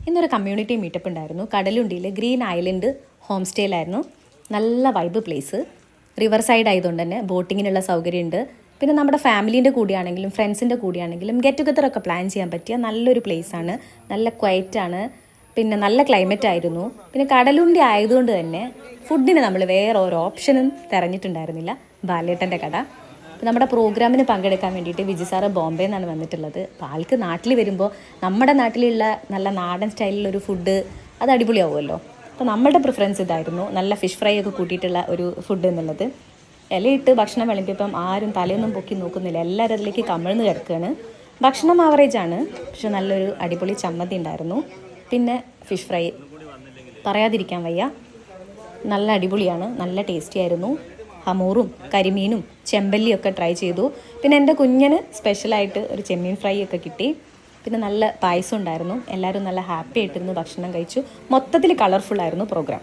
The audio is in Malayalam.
ഇന്നൊരു കമ്മ്യൂണിറ്റി മീറ്റപ്പ് ഉണ്ടായിരുന്നു. കടലുണ്ടിയിൽ ഗ്രീൻ ഐലൻഡ് ഹോം സ്റ്റേയിലായിരുന്നു. നല്ല വൈബ് പ്ലേസ്. റിവർ സൈഡ് ആയതുകൊണ്ട് തന്നെ ബോട്ടിങ്ങിനുള്ള സൗകര്യമുണ്ട്. പിന്നെ നമ്മുടെ ഫാമിലീൻ്റെ കൂടിയാണെങ്കിലും ഫ്രണ്ട്സിൻ്റെ കൂടിയാണെങ്കിലും ഗെറ്റ് ടുഗദറൊക്കെ പ്ലാൻ ചെയ്യാൻ പറ്റിയ നല്ലൊരു പ്ലേസാണ്. നല്ല ക്വയറ്റാണ്. പിന്നെ നല്ല ക്ലൈമറ്റ് ആയിരുന്നു. പിന്നെ കടലുണ്ടി ആയതുകൊണ്ട് തന്നെ ഫുഡിന് നമ്മൾ വേറെ ഒരു ഓപ്ഷനും തിരഞ്ഞിട്ടുണ്ടായിരുന്നില്ല. ബാലേട്ടൻ്റെ കട. നമ്മുടെ പ്രോഗ്രാമിന് പങ്കെടുക്കാൻ വേണ്ടിയിട്ട് വിജി സാറ് ബോംബെ നിന്നാണ് വന്നിട്ടുള്ളത്. അപ്പോൾ ആൾക്ക് നാട്ടിൽ വരുമ്പോൾ നമ്മുടെ നാട്ടിലുള്ള നല്ല നാടൻ സ്റ്റൈലിലൊരു ഫുഡ് അത് അടിപൊളിയാവുമല്ലോ. അപ്പോൾ നമ്മളുടെ പ്രിഫറൻസ് ഇതായിരുന്നു, നല്ല ഫിഷ് ഫ്രൈ ഒക്കെ കൂട്ടിയിട്ടുള്ള ഒരു ഫുഡ് എന്നുള്ളത്. ഇലയിട്ട് ഭക്ഷണം വിളമ്പിയപ്പം ആരും തലയൊന്നും പൊക്കി നോക്കുന്നില്ല, എല്ലാവരും അതിലേക്ക് കമിഴ്ന്ന് കിടക്കുകയാണ്. ഭക്ഷണം ആവറേജാണ്, പക്ഷെ നല്ലൊരു അടിപൊളി ചമ്മന്തി ഉണ്ടായിരുന്നു. പിന്നെ ഫിഷ് ഫ്രൈ പറയാതിരിക്കാൻ വയ്യ, നല്ല അടിപൊളിയാണ്, നല്ല ടേസ്റ്റി ആയിരുന്നു. ഹമൂറും കരിമീനും ചെമ്പല്ലിയൊക്കെ ട്രൈ ചെയ്തു. പിന്നെ എൻ്റെ കുഞ്ഞിന് സ്പെഷ്യലായിട്ട് ഒരു ചെമ്മീൻ ഫ്രൈ ഒക്കെ കിട്ടി. പിന്നെ നല്ല പായസം ഉണ്ടായിരുന്നു. എല്ലാവരും നല്ല ഹാപ്പി ആയിട്ടിരുന്ന് ഭക്ഷണം കഴിച്ചു. മൊത്തത്തിൽ കളർഫുള്ളായിരുന്നു പ്രോഗ്രാം.